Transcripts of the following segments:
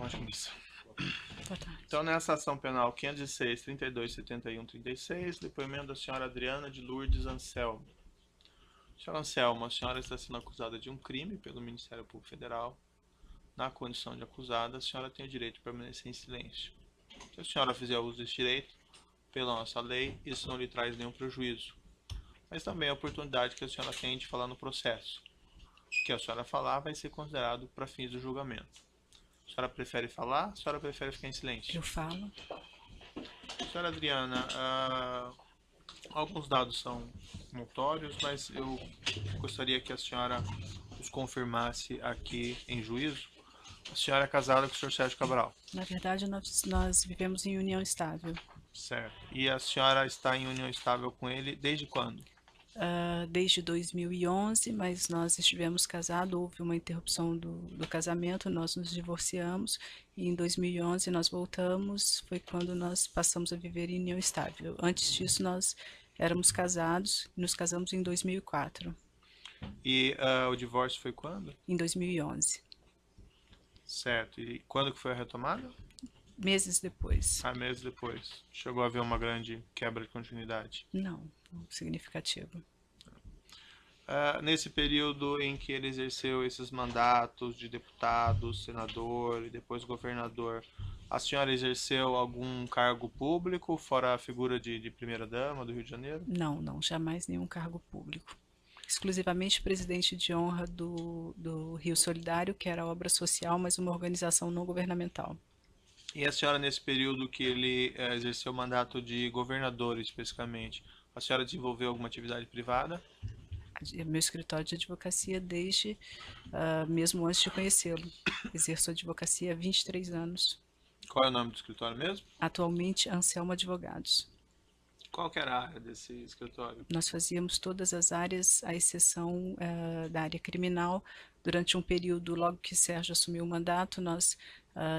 Ótimo dia. Boa tarde. Então, nessa ação penal 506, 32, 71, 36, depoimento da senhora Adriana de Lourdes Anselmo. Senhora Anselmo, a senhora está sendo acusada de um crime pelo Ministério Público Federal. Na condição de acusada, a senhora tem o direito de permanecer em silêncio. Se a senhora fizer uso desse direito, pela nossa lei, isso não lhe traz nenhum prejuízo, mas também a oportunidade que a senhora tem de falar no processo. O que a senhora falar vai ser considerado para fins do julgamento. A senhora prefere falar? A senhora prefere ficar em silêncio? Eu falo. Senhora Adriana, alguns dados são notórios, mas eu gostaria que a senhora os confirmasse aqui em juízo. A senhora é casada com o senhor Sérgio Cabral, Na verdade, nós vivemos em união estável. certo? E a senhora está em união estável com ele desde quando? Desde 2011, mas nós estivemos casados, houve uma interrupção do casamento, nós nos divorciamos e em 2011 nós voltamos, foi quando nós passamos a viver em união estável. Antes disso nós éramos casados, nos casamos em 2004, E o divórcio foi quando? em 2011, Certo. E quando que foi a retomada? meses depois. Meses depois. Chegou a haver uma grande quebra de continuidade. Não significativo. Nesse período em que ele exerceu esses mandatos de deputado, senador e depois governador, a senhora exerceu algum cargo público, fora a figura de primeira-dama do Rio de Janeiro? Não, jamais nenhum cargo público. Exclusivamente presidente de honra do Rio Solidário, que era obra social, mas uma organização não governamental. E a senhora, nesse período que ele exerceu o mandato de governador, especificamente, a senhora desenvolveu alguma atividade privada? Meu escritório de advocacia desde mesmo antes de conhecê-lo. Exerço advocacia há 23 anos. Qual é o nome do escritório mesmo? Atualmente, Anselmo Advogados. Qual que era a área desse escritório? Nós fazíamos todas as áreas, à exceção da área criminal. Durante um período, logo que Sérgio assumiu o mandato, nós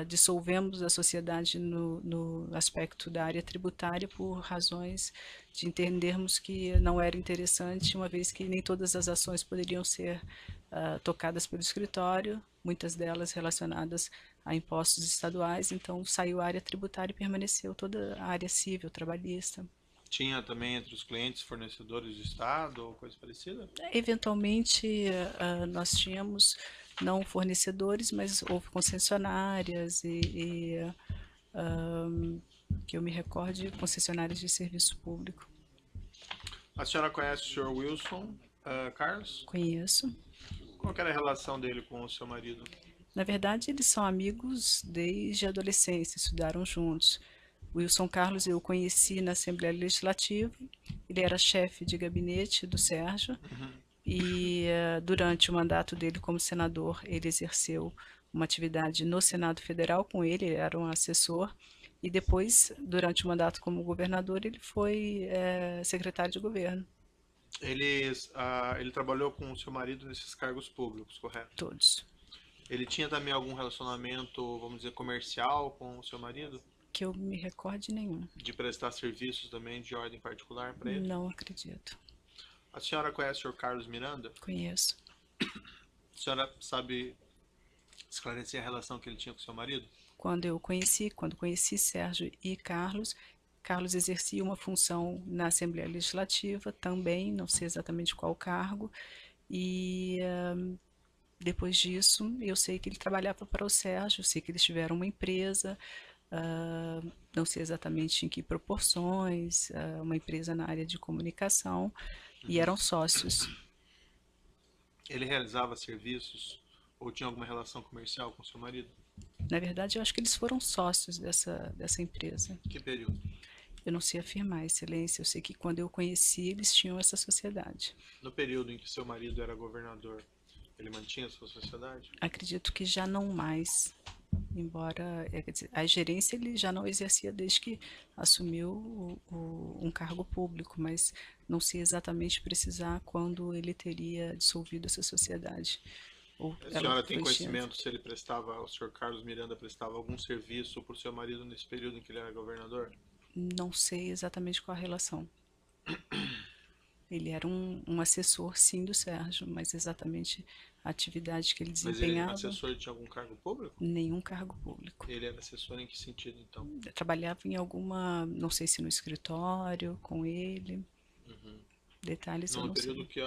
dissolvemos a sociedade no aspecto da área tributária por razões de entendermos que não era interessante, uma vez que nem todas as ações poderiam ser tocadas pelo escritório, muitas delas relacionadas a impostos estaduais, então saiu a área tributária e permaneceu toda a área civil, trabalhista. Tinha também entre os clientes fornecedores do Estado ou coisa parecida? Eventualmente, nós tínhamos não fornecedores, mas houve concessionárias que eu me recorde, concessionárias de serviço público. A senhora conhece o senhor Wilson Carlos? Conheço. Qual que era a relação dele com o seu marido? Na verdade, eles são amigos desde a adolescência, estudaram juntos. Wilson Carlos eu conheci na Assembleia Legislativa, ele era chefe de gabinete do Sérgio e durante o mandato dele como senador ele exerceu uma atividade no Senado Federal com ele era um assessor e depois, durante o mandato como governador, ele foi secretário de governo. Ele trabalhou com o seu marido nesses cargos públicos, correto? Todos. Ele tinha também algum relacionamento, vamos dizer, comercial com o seu marido? Que eu me recorde nenhum. De prestar serviços também de ordem particular para ele? Não acredito. A senhora conhece o senhor Carlos Miranda? Conheço. A senhora sabe esclarecer a relação que ele tinha com o seu marido? Quando conheci Sérgio e Carlos, Carlos exercia uma função na Assembleia Legislativa também, não sei exatamente qual cargo, e depois disso eu sei que ele trabalhava para o Sérgio, eu sei que eles tiveram uma empresa, não sei exatamente em que proporções, uma empresa na área de comunicação, e eram sócios. Ele realizava serviços ou tinha alguma relação comercial com seu marido? Na verdade, eu acho que eles foram sócios dessa empresa. Que período? Eu não sei afirmar, Excelência. Eu sei que quando eu conheci, eles tinham essa sociedade. No período em que seu marido era governador, ele mantinha sua sociedade? Acredito que já não mais. Embora, quer dizer, a gerência ele já não exercia desde que assumiu um cargo público, mas não sei exatamente precisar quando ele teria dissolvido essa sociedade. Ou A ela senhora tem foi conhecimento se ele prestava, o senhor Carlos Miranda prestava algum serviço para o seu marido nesse período em que ele era governador? não sei exatamente qual a relação. Ele era um assessor, sim, do Sérgio, mas exatamente a atividade que ele Mas ele, desempenhava, assessor, tinha algum cargo público? nenhum cargo público. Ele era assessor em que sentido, então? Eu trabalhava em alguma, não sei se no escritório com ele, Uhum. detalhes eu No não período sei.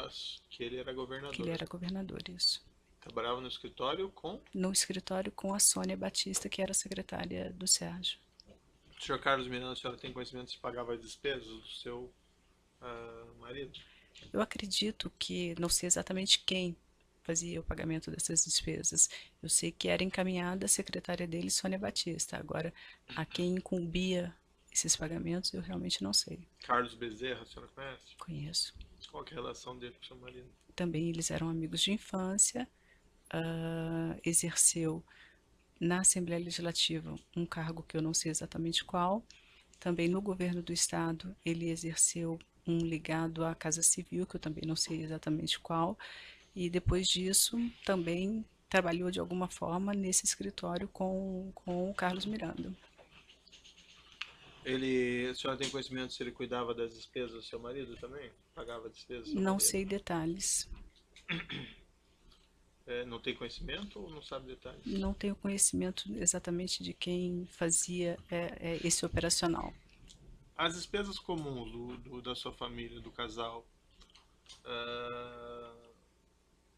que ele era Que ele governador. era governador, isso. Trabalhava no escritório com No escritório com a Sônia Batista, que era secretária do Sérgio. o senhor Carlos Miranda. A senhora tem conhecimento se pagava as despesas do seu marido? Eu acredito que, não sei exatamente quem fazia o pagamento dessas despesas. Eu sei que era encaminhada a secretária dele, Sônia Batista. Agora, a quem incumbia esses pagamentos, eu realmente não sei. Carlos Bezerra, a senhora conhece? Conheço. Qual que é a relação dele com o seu marido? Também eles eram amigos de infância. Exerceu na Assembleia Legislativa um cargo que eu não sei exatamente qual. Também no governo do estado ele exerceu um ligado à Casa Civil, que eu também não sei exatamente qual, e depois disso também trabalhou de alguma forma nesse escritório com o Carlos Miranda. A senhora tem conhecimento se ele cuidava das despesas do seu marido também? Pagava despesas do seu Não marido? sei detalhes, Não tem conhecimento ou não sabe detalhes? não tenho conhecimento exatamente de quem fazia esse operacional. As despesas comuns da sua família, do casal, ah,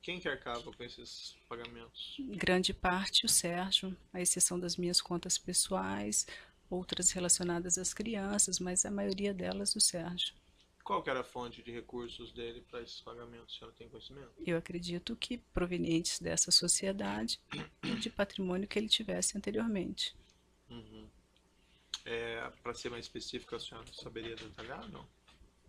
quem que arcava com esses pagamentos? Grande parte o Sérgio, à exceção das minhas contas pessoais, outras relacionadas às crianças, mas a maioria delas o Sérgio. Qual que era a fonte de recursos dele para esses pagamentos? A senhora tem conhecimento? Eu acredito que provenientes dessa sociedade e de patrimônio que ele tivesse anteriormente. Uhum. Para ser mais específico, a senhora saberia detalhar, não?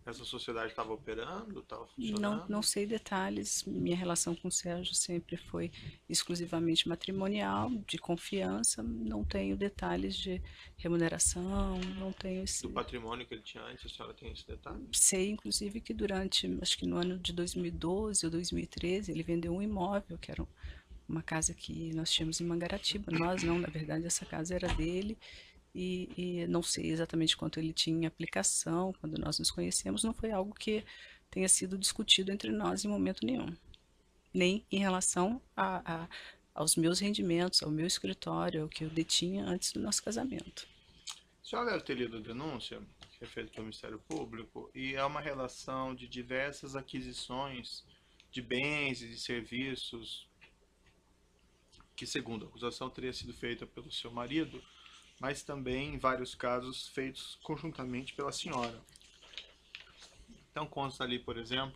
Essa sociedade estava operando, estava Não funcionando? sei detalhes, minha relação com o Sérgio sempre foi exclusivamente matrimonial, de confiança, não tenho detalhes de remuneração, não tenho Do esse. patrimônio que ele tinha antes, a senhora tem esse detalhe? Sei, inclusive, que durante, acho que no ano de 2012 ou 2013, ele vendeu um imóvel, que era uma casa que nós tínhamos em Mangaratiba. Nós não, na verdade, essa casa era dele. E não sei exatamente quanto ele tinha em aplicação quando nós nos conhecemos, não foi algo que tenha sido discutido entre nós em momento nenhum, nem em relação aos meus rendimentos, ao meu escritório, ao que eu detinha antes do nosso casamento. A senhora deve ter lido a denúncia que é feita pelo Ministério Público e é uma relação de diversas aquisições de bens e de serviços que, segundo a acusação, teria sido feita pelo seu marido, mas também, em vários casos, feitos conjuntamente pela senhora. Então consta ali, por exemplo,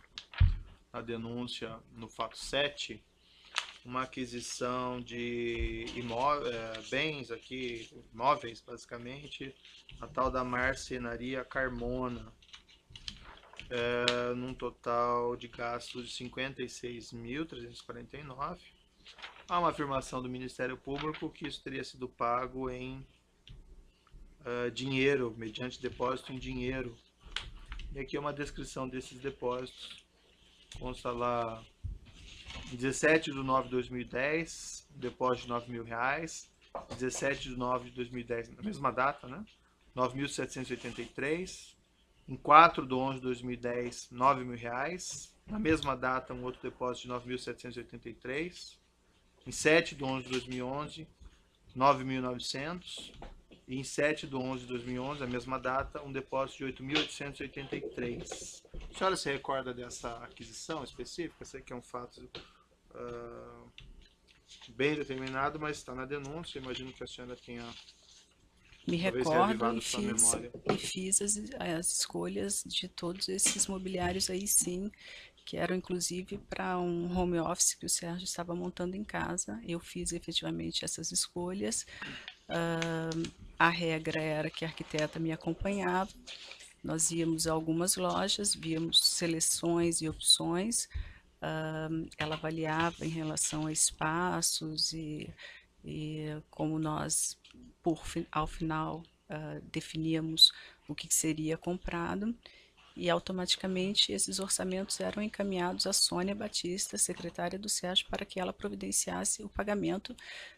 na denúncia no fato 7, uma aquisição de bens aqui, imóveis basicamente, a tal da marcenaria Carmona, num total de gastos de 56.349. Há uma afirmação do Ministério Público que isso teria sido pago em dinheiro, mediante depósito em dinheiro. E aqui é uma descrição desses depósitos. Consta lá, 17 de 9 de 2010, depósito de R$ 9.000. 17 de 9 de 2010, na mesma data, né? 9.783. Em 4 de 11 de 2010, R$ 9.000. Na mesma data, um outro depósito de 9.783. Em 7 de 11 de 2011, 9.900. E em 7 de 11 de 2011, a mesma data, um depósito de 8.883. A senhora se recorda dessa aquisição específica? Sei que é um fato bem determinado, mas está na denúncia. Imagino que a senhora tenha Me talvez recordo reavivado sua memória. fiz as escolhas de todos esses mobiliários aí sim, que eram inclusive para um home office que o Sérgio estava montando em casa. Eu fiz efetivamente essas escolhas. A regra era que a arquiteta me acompanhava. Nós íamos a algumas lojas, víamos seleções e opções. Ela avaliava em relação a espaços e como nós, ao final, definíamos o que seria comprado. E automaticamente esses orçamentos eram encaminhados à Sônia Batista, secretária do Sérgio, para que ela providenciasse o pagamento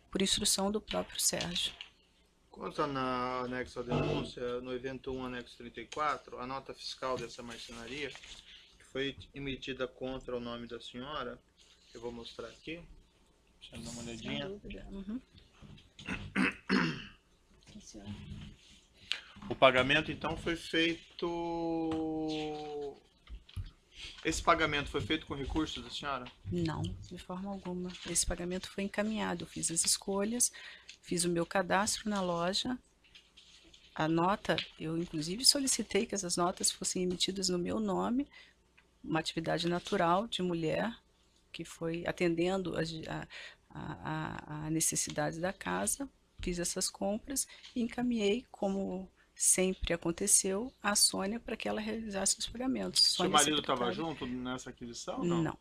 por instrução do próprio Sérgio. Consta na anexo à denúncia, no evento 1, anexo 34, a nota fiscal dessa marcenaria, que foi emitida contra o nome da senhora. Eu vou mostrar aqui. Deixa eu dar uma olhadinha. Sem dúvida. Uhum. Sim, senhor. O pagamento então foi feito. Esse pagamento foi feito com recursos da senhora? Não, de forma alguma. Esse pagamento foi encaminhado. Eu fiz as escolhas, fiz o meu cadastro na loja. A nota, eu inclusive solicitei que essas notas fossem emitidas no meu nome, uma atividade natural de mulher, que foi atendendo a necessidades da casa. Fiz essas compras e encaminhei, como sempre aconteceu, a Sônia para que ela realizasse os pagamentos. Seu Sônia, marido estava secretária. junto nessa aquisição, não? Não.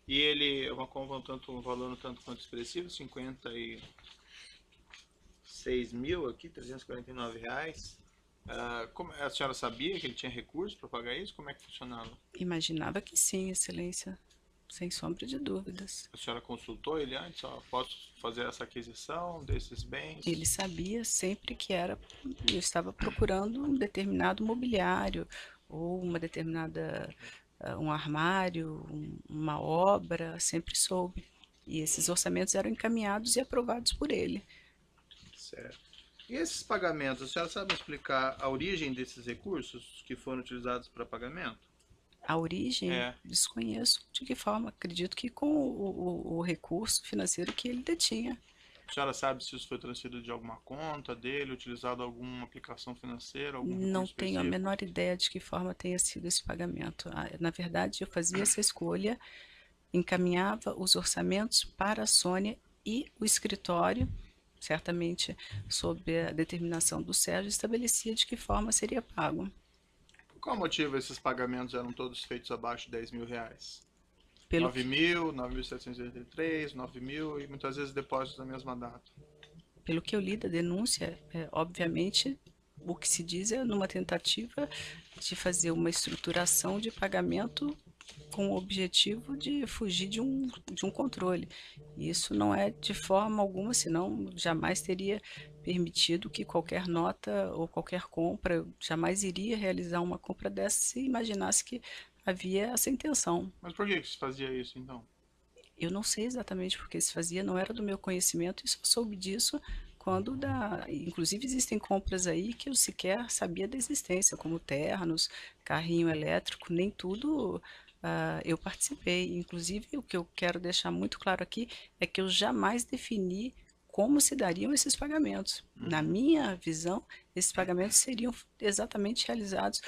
E ele é uma compra um valor um tanto quanto expressivo, 56 mil aqui, R$ 349. A senhora sabia que ele tinha recurso para pagar isso? Como é que funcionava? Imaginava que sim, Excelência, sem sombra de dúvidas. A senhora consultou ele antes? Ó, posso fazer essa aquisição desses bens? Ele sabia sempre que eu estava procurando um determinado mobiliário ou uma determinada, um armário, uma obra, sempre soube. E esses orçamentos eram encaminhados e aprovados por ele. Certo. E esses pagamentos, a senhora sabe explicar a origem desses recursos que foram utilizados para pagamento? A origem, É. desconheço de que forma. Acredito que com o recurso financeiro que ele detinha. A senhora sabe se isso foi transferido de alguma conta dele, utilizado alguma aplicação financeira, algum Não recurso tenho a específico? menor ideia de que forma tenha sido esse pagamento. Na verdade, eu fazia essa escolha, encaminhava os orçamentos para a Sônia e o escritório, certamente sob a determinação do Sérgio, estabelecia de que forma seria pago. Por qual motivo esses pagamentos eram todos feitos abaixo de R$ 10.000? Pelo 9 mil, 9.783, 9 mil e muitas vezes depósitos na mesma data. Pelo que eu li da denúncia, obviamente, o que se diz é numa tentativa de fazer uma estruturação de pagamento com o objetivo de fugir de um controle. E isso não é de forma alguma, senão jamais teria permitido que qualquer nota ou qualquer compra, eu jamais iria realizar uma compra dessa se imaginasse que havia essa intenção. Mas por que se fazia isso então? Eu não sei exatamente porque se fazia, não era do meu conhecimento e só soube disso quando inclusive existem compras aí que eu sequer sabia da existência, como ternos, carrinho elétrico, nem tudo eu participei. Inclusive, o que eu quero deixar muito claro aqui é que eu jamais defini como se dariam esses pagamentos. Na minha visão, esses pagamentos seriam exatamente realizados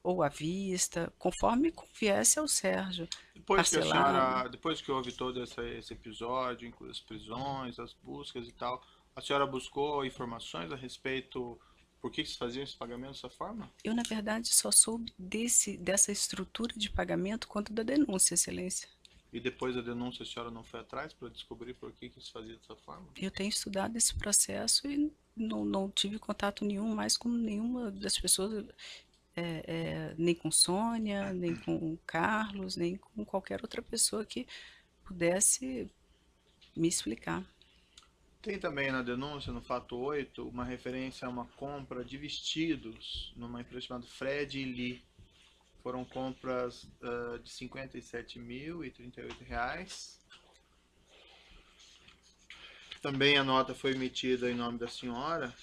ou à vista, conforme conviesse ao Sérgio, parcelado. Depois que houve todo esse episódio, incluindo as prisões, as buscas e tal, a senhora buscou informações a respeito por que se faziam esses pagamentos dessa forma? Eu, na verdade, só soube dessa estrutura de pagamento quanto da denúncia, Excelência. E depois da denúncia a senhora não foi atrás para descobrir por que se fazia dessa forma? Eu tenho estudado esse processo e não tive contato nenhum mais com nenhuma das pessoas, nem com Sônia, nem com Carlos, nem com qualquer outra pessoa que pudesse me explicar. Tem também na denúncia, no fato 8, uma referência a uma compra de vestidos numa empresa chamada Fred e Lee. Foram compras de R$ 57.038. Também a nota foi emitida em nome da senhora.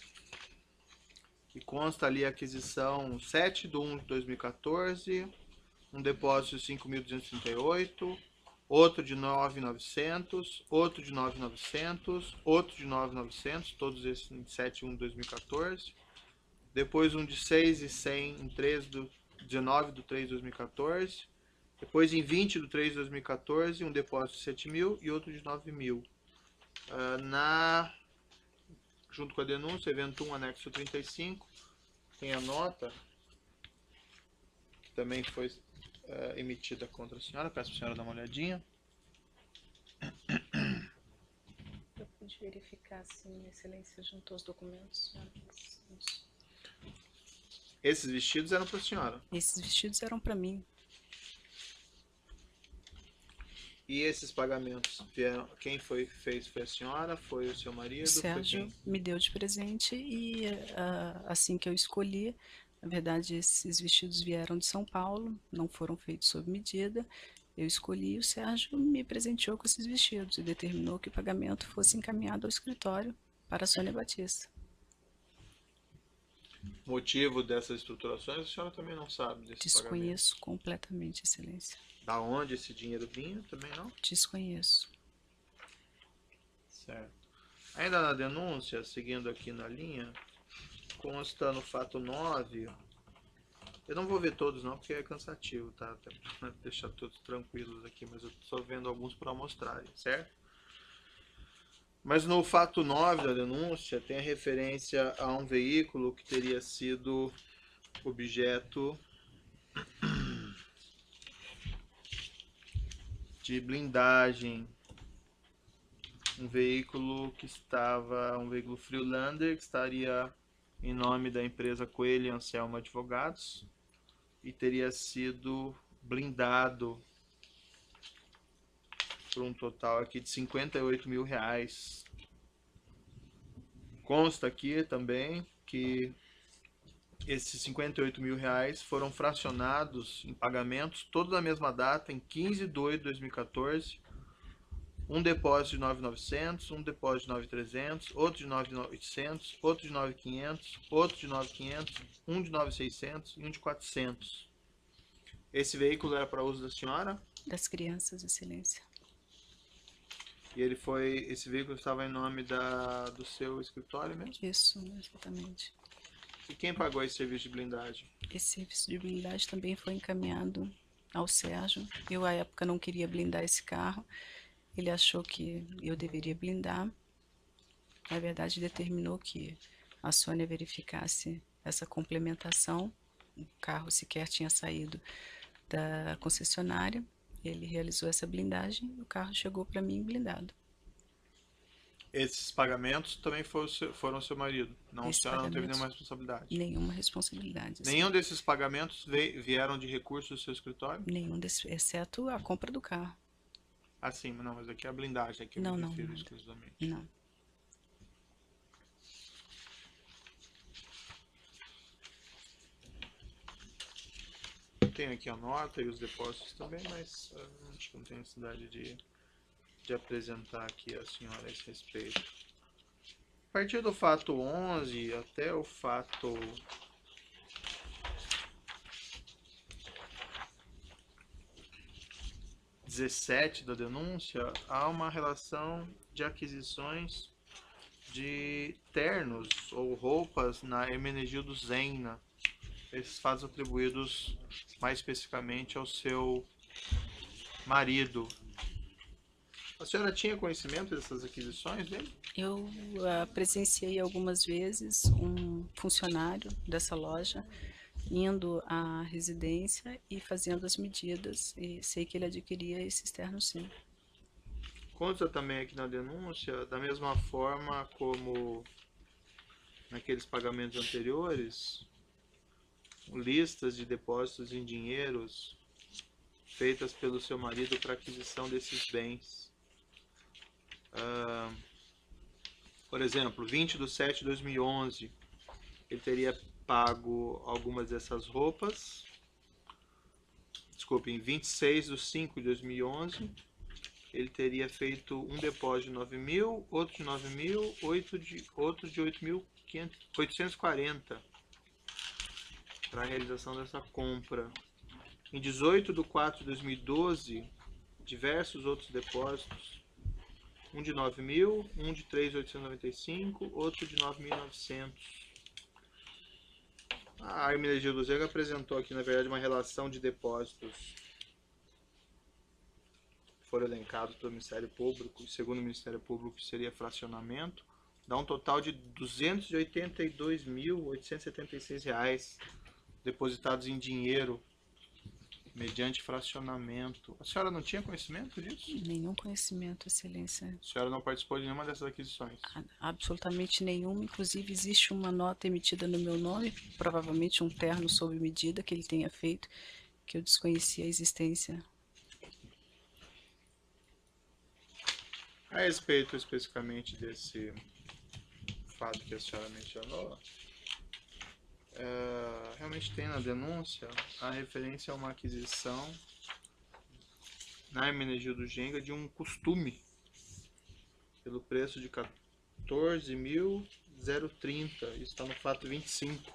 E consta ali a aquisição 7/1/2014, um depósito de 5.238, outro de 9.900, outro de 9.900, outro de 9.900, todos esses em 7/1/2014. Depois um de 6.100 em 19/3/2014. Depois em 20/3/2014, um depósito de 7.000 e outro de 9.000. Junto com a denúncia, evento 1, anexo 35, tem a nota, que também foi emitida contra a senhora. Peço para a senhora dar uma olhadinha. Eu pude verificar se Excelência juntou os documentos. Esses vestidos eram para a senhora. Esses vestidos eram para mim. E esses pagamentos vieram, quem fez foi a senhora, foi o seu marido? O Sérgio me deu de presente e assim que eu escolhi, Na verdade, esses vestidos vieram de São Paulo, não foram feitos sob medida. Eu escolhi e o Sérgio me presenteou com esses vestidos e determinou que o pagamento fosse encaminhado ao escritório para a Sônia Batista. Motivo dessas estruturações, a senhora também não sabe desse pagamento. Desconheço completamente, Excelência. Da onde esse dinheiro vinha, também não? Desconheço. Certo. Ainda na denúncia, seguindo aqui na linha, consta no fato 9. Eu não vou ver todos não, porque é cansativo, tá? Até pra deixar todos tranquilos aqui, mas eu estou vendo alguns para mostrar, certo? Mas no fato 9 da denúncia tem a referência a um veículo que teria sido objeto de blindagem. Um veículo Freelander, que estaria em nome da empresa Coelho e Anselmo Advogados e teria sido blindado por um total aqui de R$58 mil. Consta aqui também que esses R$58 mil foram fracionados em pagamentos, todos na mesma data, em 15/2/2014. Um depósito de 9.900, um depósito de 9.300, outro de 9.800, outro de 9.500, outro de 9.500, um de 9.600 e um de 400. Esse veículo era para uso da senhora? Das crianças, Excelência. E esse veículo estava em nome do seu escritório mesmo? Isso, exatamente. E quem pagou esse serviço de blindagem? Esse serviço de blindagem também foi encaminhado ao Sérgio. Eu, à época, não queria blindar esse carro. Ele achou que eu deveria blindar. Na verdade, determinou que a Sônia verificasse essa complementação. O carro sequer tinha saído da concessionária. Ele realizou essa blindagem e o carro chegou para mim blindado. Esses pagamentos também foram seu marido? Não, a senhora não teve nenhuma responsabilidade? Nenhuma responsabilidade. Nenhum desses pagamentos vieram de recursos do seu escritório? Nenhum desses, exceto a compra do carro. Ah, sim, não, mas aqui é a blindagem que eu me refiro exclusivamente. Não. Tenho aqui a nota e os depósitos também, mas acho que não tem necessidade de apresentar aqui a senhora a esse respeito. A partir do fato 11 até o fato 17 da denúncia, há uma relação de aquisições de ternos ou roupas na Hermenegildo Zenna. Esses fatos atribuídos mais especificamente ao seu marido. A senhora tinha conhecimento dessas aquisições dele? Eu presenciei algumas vezes um funcionário dessa loja indo à residência e fazendo as medidas, e sei que ele adquiria esses ternos, sim. Consta também aqui na denúncia, da mesma forma como naqueles pagamentos anteriores, listas de depósitos em dinheiros feitas pelo seu marido para aquisição desses bens. Por exemplo, 20/7/2011, ele teria pago algumas dessas roupas. Desculpe, em 26/5/2011, ele teria feito um depósito de 9 mil, outro de 9 mil, outro de 8.840 para a realização dessa compra. Em 18/4/2012, diversos outros depósitos, um de 9 mil, um de 3.895, outro de 9.900. A Hermenegildo Zenna apresentou aqui, na verdade, uma relação de depósitos que foram elencados pelo Ministério Público, e segundo o Ministério Público seria fracionamento, dá um total de R$ 282.876 depositados em dinheiro mediante fracionamento. A senhora não tinha conhecimento disso? Nenhum conhecimento, Excelência. A senhora não participou de nenhuma dessas aquisições? Absolutamente nenhum. Inclusive, existe uma nota emitida no meu nome, provavelmente um terno sob medida que ele tenha feito, que eu desconhecia a existência. A respeito especificamente desse fato que a senhora mencionou, realmente tem na denúncia a referência a uma aquisição na Hermenegildo Genga de um costume pelo preço de 14.030. Isso está no fato 25.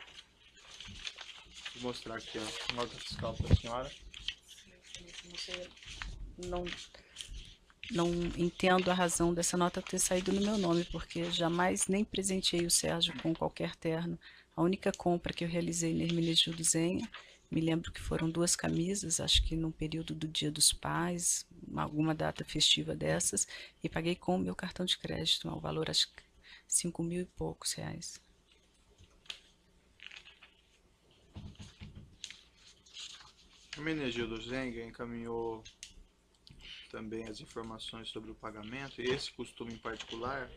Vou mostrar aqui a nota fiscal para a senhora. Não, não entendo a razão dessa nota ter saído no meu nome, porque jamais nem presenteei o Sérgio com qualquer terno. A única compra que eu realizei na Hermenegildo Zenha, me lembro que foram 2 camisas, acho que num período do Dia dos Pais, alguma data festiva dessas, e paguei com o meu cartão de crédito, ao valor acho que 5.000 e poucos reais. O Hermenegildo Zenga encaminhou também as informações sobre o pagamento, e esse costume em particular,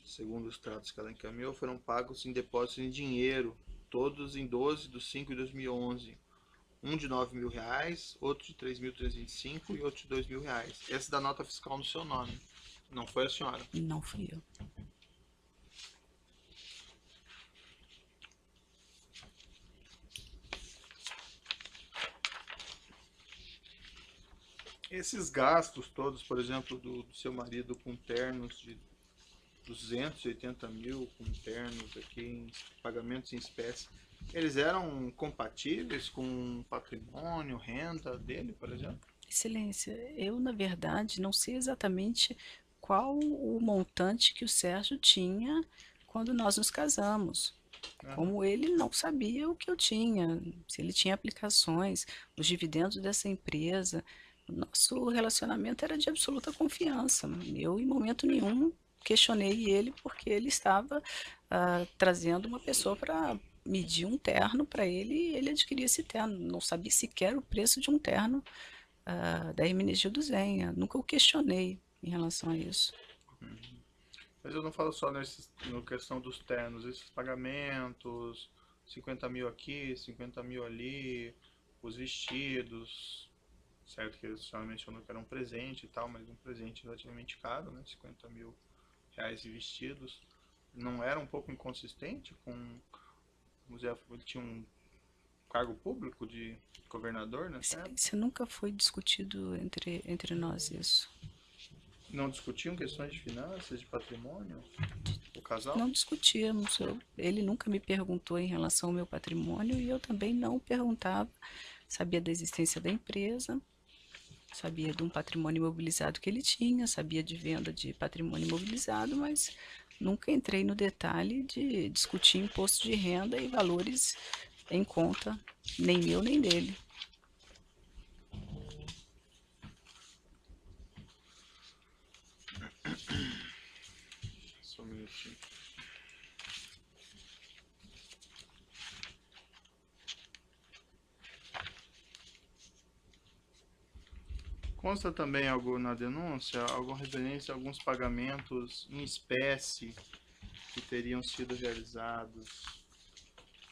segundo os tratos que ela encaminhou, foram pagos em depósitos em dinheiro, todos em 12/5/2011. Um de R$ 9.000, outro de 3.325 e outro de R$ 2.000. Essa da nota fiscal no seu nome. Não foi a senhora? Não fui eu. Esses gastos todos, por exemplo, do seu marido com ternos de 280 mil, com ternos aqui em pagamentos em espécie, eles eram compatíveis com patrimônio, renda dele, por exemplo? Excelência, eu na verdade não sei exatamente qual o montante que o Sérgio tinha quando nós nos casamos. Aham. Como ele não sabia o que eu tinha, se ele tinha aplicações, os dividendos dessa empresa. O nosso relacionamento era de absoluta confiança. Eu, em momento nenhum, questionei ele porque ele estava trazendo uma pessoa para medir um terno para ele e ele adquiria esse terno. Não sabia sequer o preço de um terno da Hermenegildo Zenha. Nunca o questionei em relação a isso. Mas eu não falo só na questão dos ternos, esses pagamentos, 50 mil aqui, 50 mil ali, os vestidos, certo que a senhora mencionou que era um presente e tal, mas um presente relativamente caro, né? 50 mil reais de vestidos. Não era um pouco inconsistente com, vamos dizer, ele tinha um cargo público de governador nessa época? Excelência, nunca foi discutido entre nós isso. Não discutiam questões de finanças, de patrimônio, o casal? Não discutíamos. Ele nunca me perguntou em relação ao meu patrimônio e eu também não perguntava. Sabia da existência da empresa, sabia de um patrimônio imobilizado que ele tinha, sabia de venda de patrimônio imobilizado, mas nunca entrei no detalhe de discutir imposto de renda e valores em conta, nem meu nem dele. Só um minutinho. Consta também algo na denúncia, alguma referência a alguns pagamentos em espécie que teriam sido realizados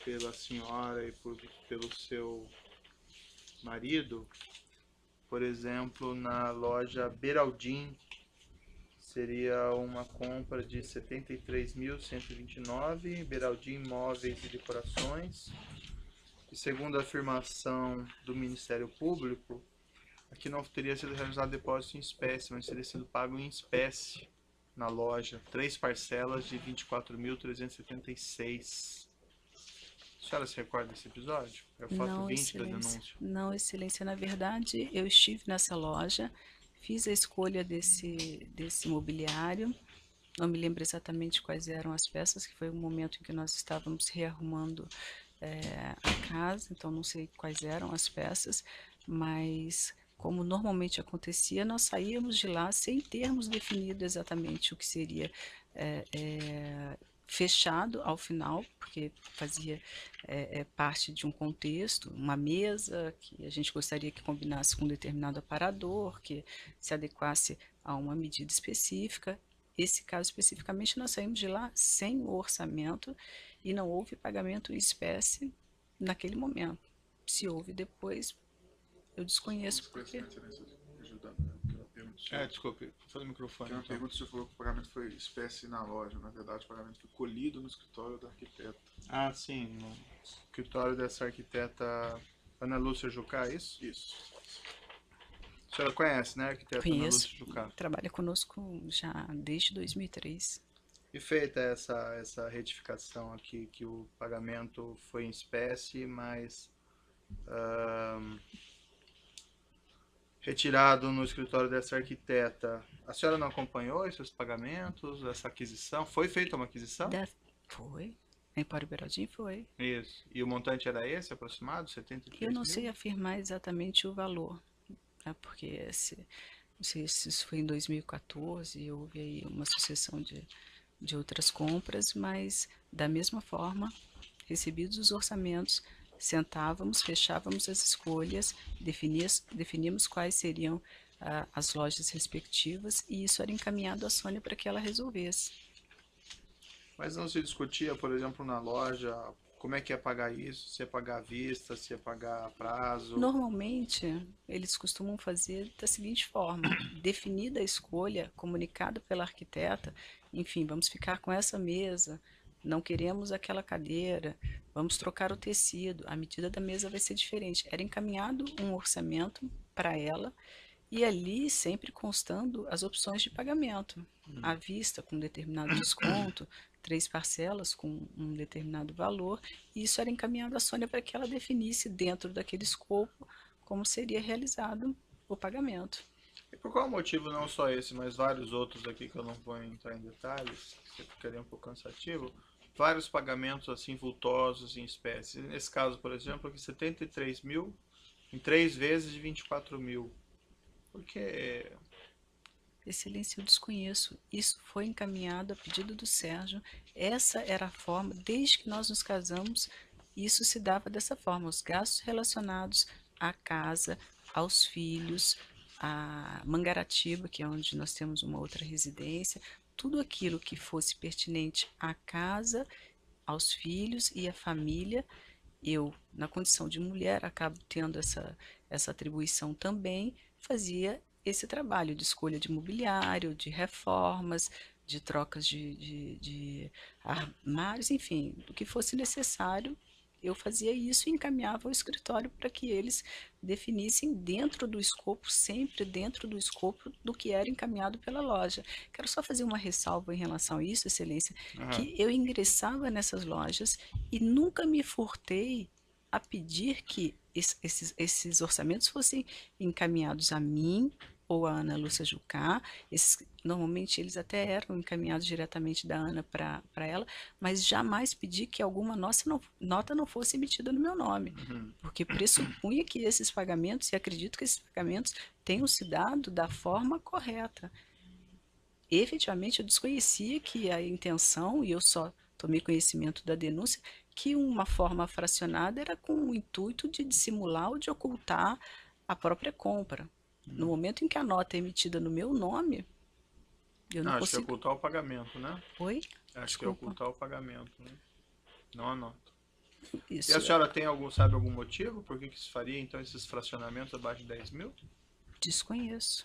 pela senhora e pelo seu marido, por exemplo, na loja Beraldim, seria uma compra de 73.129, Beraldim Móveis e Decorações. E segundo a afirmação do Ministério Público, aqui não teria sido realizado depósito em espécie, mas teria sido pago em espécie na loja. 3 parcelas de 24.376. A senhora se recorda desse episódio? É o fato Não, 20 da excelência. denúncia. Não, excelência. Na verdade, eu estive nessa loja, fiz a escolha desse mobiliário. Não me lembro exatamente quais eram as peças, que foi o momento em que nós estávamos rearrumando a casa, então não sei quais eram as peças, mas como normalmente acontecia, nós saíamos de lá sem termos definido exatamente o que seria fechado ao final, porque fazia parte de um contexto, uma mesa que a gente gostaria que combinasse com um determinado aparador, que se adequasse a uma medida específica. Esse caso especificamente, nós saímos de lá sem o orçamento e não houve pagamento em espécie naquele momento. Se houve depois, eu desconheço porque Desculpe, fala o microfone. Tem uma Então. pergunta, você falou que o pagamento foi espécie na loja. Na verdade, o pagamento foi colhido no escritório da arquiteta. Ah, sim, no escritório dessa arquiteta Ana Lúcia Jucá, é isso? Isso. A senhora conhece, né, a arquiteta Ana Conheço, Lúcia Jucá? trabalha conosco já desde 2003. E feita essa retificação aqui, que o pagamento foi em espécie, mas retirado no escritório dessa arquiteta. A senhora não acompanhou esses pagamentos, essa aquisição? Foi feita uma aquisição? Foi. A Empório Beraldim foi. Isso. E o montante era esse, aproximado? 73 Eu não mil? sei afirmar exatamente o valor, né, porque não sei se isso foi em 2014, houve aí uma sucessão de outras compras, mas da mesma forma, recebidos os orçamentos, sentávamos, fechávamos as escolhas, definíamos quais seriam as lojas respectivas e isso era encaminhado à Sônia para que ela resolvesse. Mas não se discutia, por exemplo, na loja, como é que ia pagar isso? Se ia pagar à vista, se ia pagar a prazo? Normalmente, eles costumam fazer da seguinte forma: definida a escolha, comunicada pela arquiteta, enfim, vamos ficar com essa mesa, não queremos aquela cadeira, vamos trocar o tecido, a medida da mesa vai ser diferente. Era encaminhado um orçamento para ela e ali sempre constando as opções de pagamento, à vista, com determinado desconto, 3 parcelas com um determinado valor, e isso era encaminhado à Sônia para que ela definisse dentro daquele escopo como seria realizado o pagamento. E por qual motivo, não só esse, mas vários outros aqui que eu não vou entrar em detalhes, que ficaria um pouco cansativo, vários pagamentos assim vultosos em espécie. Nesse caso, por exemplo, aqui 73 mil em 3 vezes de 24 mil. Porque Excelência, eu desconheço. Isso foi encaminhado a pedido do Sérgio. Essa era a forma, desde que nós nos casamos, isso se dava dessa forma. Os gastos relacionados à casa, aos filhos, a Mangaratiba, que é onde nós temos uma outra residência, tudo aquilo que fosse pertinente à casa, aos filhos e à família, eu, na condição de mulher, acabo tendo essa atribuição também, fazia esse trabalho de escolha de mobiliário, de reformas, de trocas de armários, enfim, do que fosse necessário, eu fazia isso e encaminhava ao escritório para que eles definissem dentro do escopo, sempre dentro do escopo do que era encaminhado pela loja. Quero só fazer uma ressalva em relação a isso, Excelência, que eu ingressava nessas lojas e nunca me furtei a pedir que esses orçamentos fossem encaminhados a mim ou a Ana Lúcia Jucá. Normalmente eles até eram encaminhados diretamente da Ana para ela, mas jamais pedi que alguma nota não fosse emitida no meu nome, porque pressupunha que esses pagamentos, e acredito que esses pagamentos tenham se dado da forma correta. Efetivamente, eu desconhecia que a intenção, e eu só tomei conhecimento da denúncia, que uma forma fracionada era com o intuito de dissimular ou de ocultar a própria compra. No momento em que a nota é emitida no meu nome, eu não acho consigo... que é ocultar o pagamento, né? Oi? Acho que é ocultar o pagamento, né? Não a nota. Isso E a senhora sabe algum motivo por que se faria, então, esses fracionamentos abaixo de 10 mil? desconheço.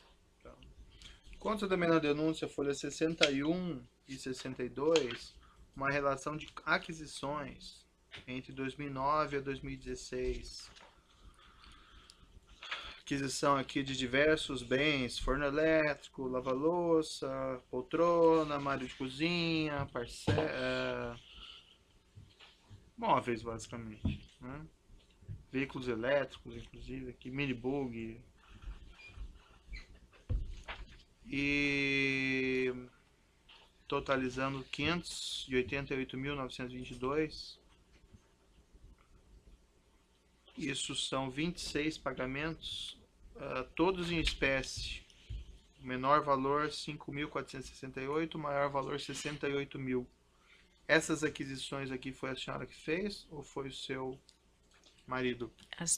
Consta também na denúncia, folha 61 e 62, uma relação de aquisições entre 2009 a 2016. Aquisição aqui de diversos bens, forno elétrico, lava-louça, poltrona, armário de cozinha, móveis basicamente, né? Veículos elétricos, inclusive, aqui, minibug. E totalizando 588.922. Isso são 26 pagamentos, todos em espécie. Menor valor 5.468, maior valor 68.000. Essas aquisições aqui foi a senhora que fez ou foi o seu marido? As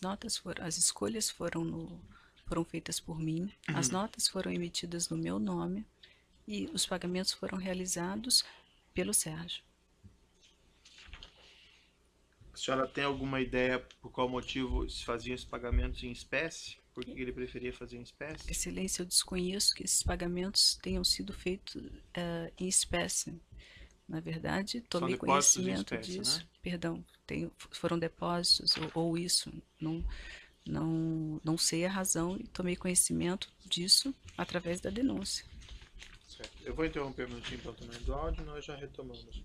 escolhas foram feitas por mim, as notas foram emitidas no meu nome e os pagamentos foram realizados pelo Sérgio. A senhora tem alguma ideia por qual motivo se faziam esses pagamentos em espécie? Por que ele preferia fazer em espécie? Excelência, eu desconheço que esses pagamentos tenham sido feitos em espécie. Na verdade, tomei depósitos em conhecimento espécie, disso. né? Perdão, foram depósitos ou isso. Não sei a razão e tomei conhecimento disso através da denúncia. Certo. Eu vou interromper um minutinho para o tamanho do áudio e nós já retomamos.